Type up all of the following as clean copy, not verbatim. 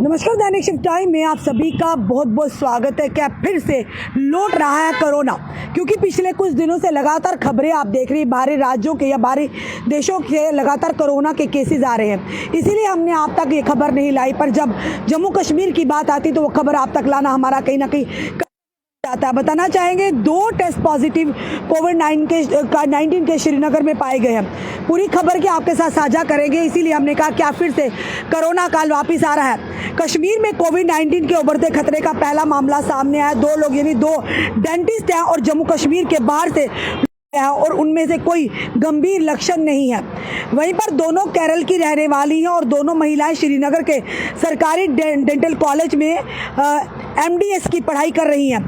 नमस्कार, दैनिक shift time में आप सभी का बहुत बहुत स्वागत है। क्या फिर से लौट रहा है कोरोना? क्योंकि पिछले कुछ दिनों से लगातार खबरें आप देख रही हैं, बाहरी राज्यों के या बाहरी देशों के लगातार कोरोना के केसेस आ रहे हैं। इसीलिए हमने आप तक ये खबर नहीं लाई, पर जब जम्मू कश्मीर की बात आती तो वो खबर आप तक लाना हमारा कहीं ना कहीं जाता है। बताना चाहेंगे 2 टेस्ट पॉजिटिव कोविड-19 के श्रीनगर में पाए गए हैं। पूरी खबर की आपके साथ साझा करेंगे, इसीलिए हमने कहा क्या फिर से कोरोना काल वापिस आ रहा है। कश्मीर में कोविड-19 के उभरते खतरे का पहला मामला सामने आया। 2 लोग यानी 2 डेंटिस्ट हैं और जम्मू कश्मीर के बाहर से और उनमें से कोई गंभीर लक्षण नहीं है। वहीं पर दोनों केरल की रहने वाली हैं और दोनों महिलाएं श्रीनगर के सरकारी डेंटल कॉलेज में MDS की पढ़ाई कर रही हैं।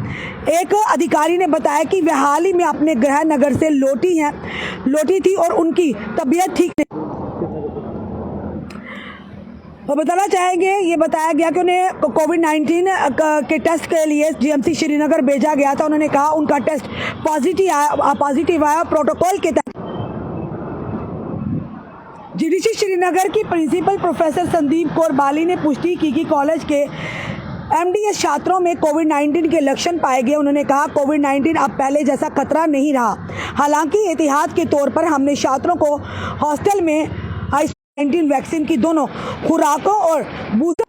एक अधिकारी ने बताया कि वे हाल ही में अपने गृह नगर से लौटी थी और उनकी तबीयत ठीक नहीं। तो बताना चाहेंगे, ये बताया गया कि उन्हें कोविड-19 के टेस्ट के लिए GMC श्रीनगर भेजा गया था। उन्होंने कहा उनका टेस्ट पॉजिटिव आया। प्रोटोकॉल के तहत GDC श्रीनगर की प्रिंसिपल प्रोफेसर संदीप कौर बाली ने पुष्टि की कि कॉलेज के MDS छात्रों में कोविड-19 के लक्षण पाए गए। उन्होंने कहा कोविड-19 अब पहले जैसा खतरा नहीं रहा। हालांकि एहतियात के तौर पर हमने छात्रों को हॉस्टल में कोविड-19 वैक्सीन की दोनों खुराकों और बूस्टर।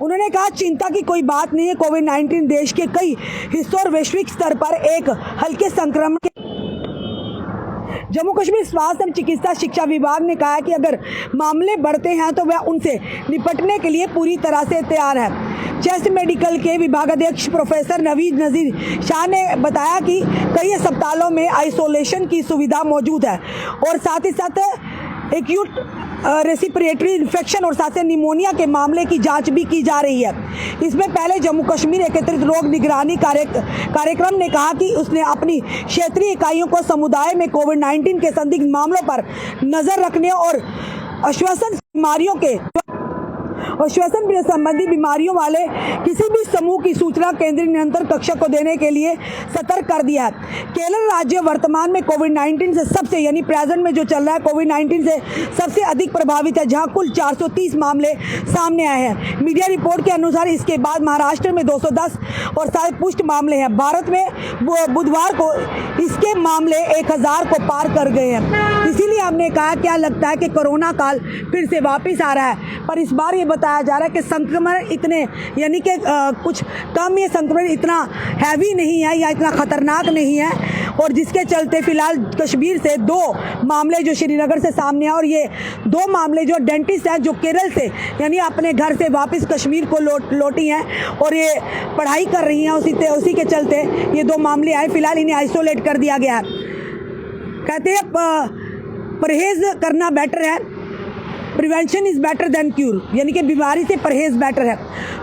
उन्होंने कहा चिंता की कोई बात नहीं है। कोविड-19 देश के कई हिस्सों और वैश्विक स्तर पर एक हल्के संक्रमण के जम्मू कश्मीर स्वास्थ्य एवं चिकित्सा शिक्षा विभाग ने कहा कि अगर मामले बढ़ते हैं तो वह उनसे निपटने के लिए पूरी तरह से तैयार है। चेस्ट मेडिकल के विभागाध्यक्ष प्रोफेसर नवीद नजीर शाह ने बताया कि कई अस्पतालों में आइसोलेशन की सुविधा मौजूद है और साथ ही साथ एक्यूट रेस्पिरेटरी इन्फेक्शन और साथ ही निमोनिया के मामले की जांच भी की जा रही है। इसमें पहले जम्मू कश्मीर एकीकृत रोग निगरानी कार्यक्रम ने कहा कि उसने अपनी क्षेत्रीय इकाइयों को समुदाय में कोविड-19 के संदिग्ध मामलों पर नजर रखने और श्वसन संबंधी बीमारियों वाले किसी भी समूह की सूचना केंद्रीय नियंत्रण कक्ष को देने के लिए सतर्क कर दिया है। केरल राज्य वर्तमान में कोविड-19 से सबसे यानी प्रेजेंट में जो चल रहा है कोविड-19 से सबसे अधिक प्रभावित है, जहां कुल 430 मामले सामने आए हैं। मीडिया रिपोर्ट के अनुसार इसके बाद महाराष्ट्र में 210 और 7 पुष्ट मामले हैं। भारत में बुधवार को इसके मामले 1000 को पार कर गए हैं। इसीलिए हमने कहा क्या लगता है कि कोरोना काल फिर से वापिस आ रहा है, पर इस बार ये बताया जा रहा है कि संक्रमण इतने यानी कि कुछ कम, ये संक्रमण इतना हैवी नहीं है या इतना खतरनाक नहीं है, और जिसके चलते फिलहाल कश्मीर से 2 मामले जो श्रीनगर से सामने आए और ये 2 मामले जो डेंटिस्ट हैं जो केरल से यानी अपने घर से वापस कश्मीर को लौटी हैं और ये पढ़ाई कर रही हैं, उसी के चलते ये 2 मामले आए। फिलहाल इन्हें आइसोलेट कर दिया गया है। कहते हैं परहेज करना बेटर है, prevention is better than cure, यानी कि बीमारी से परहेज बेटर है।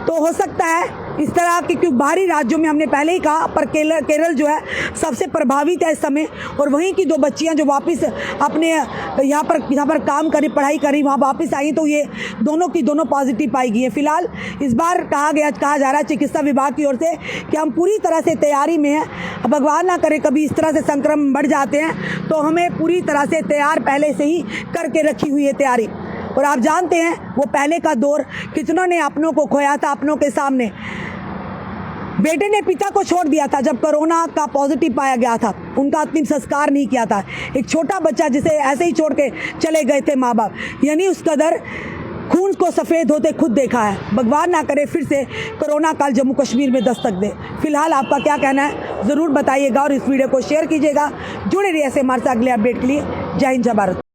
तो हो सकता है इस तरह के, क्योंकि बाहरी राज्यों में हमने पहले ही कहा, पर केरल जो है सबसे प्रभावित है इस समय, और वहीं की 2 बच्चियां जो वापस अपने यहाँ पर काम करी, पढ़ाई करी, वहाँ वापस आई, तो ये दोनों की दोनों पॉजिटिव पाई गई है। फिलहाल इस बार कहा जा रहा है चिकित्सा विभाग की ओर से कि हम पूरी तरह से तैयारी में हैं। भगवान ना करे कभी इस तरह से संक्रमण बढ़ जाते हैं, तो हमें पूरी तरह से तैयार पहले से ही करके रखी हुई है तैयारी। और आप जानते हैं वो पहले का दौर कितनों ने अपनों को खोया था। अपनों के सामने बेटे ने पिता को छोड़ दिया था जब कोरोना का पॉजिटिव पाया गया था, उनका अंतिम संस्कार नहीं किया था। एक छोटा बच्चा जिसे ऐसे ही छोड़ के चले गए थे माँ बाप, यानी उस कदर खून को सफ़ेद होते खुद देखा है। भगवान ना करे फिर से कोरोना काल जम्मू कश्मीर में दस्तक दे। फिलहाल आपका क्या कहना है ज़रूर बताइएगा और इस वीडियो को शेयर कीजिएगा। जुड़े रहिए ऐसे हमारे साथ अगले अपडेट के लिए। जय हिंद, जय भारत।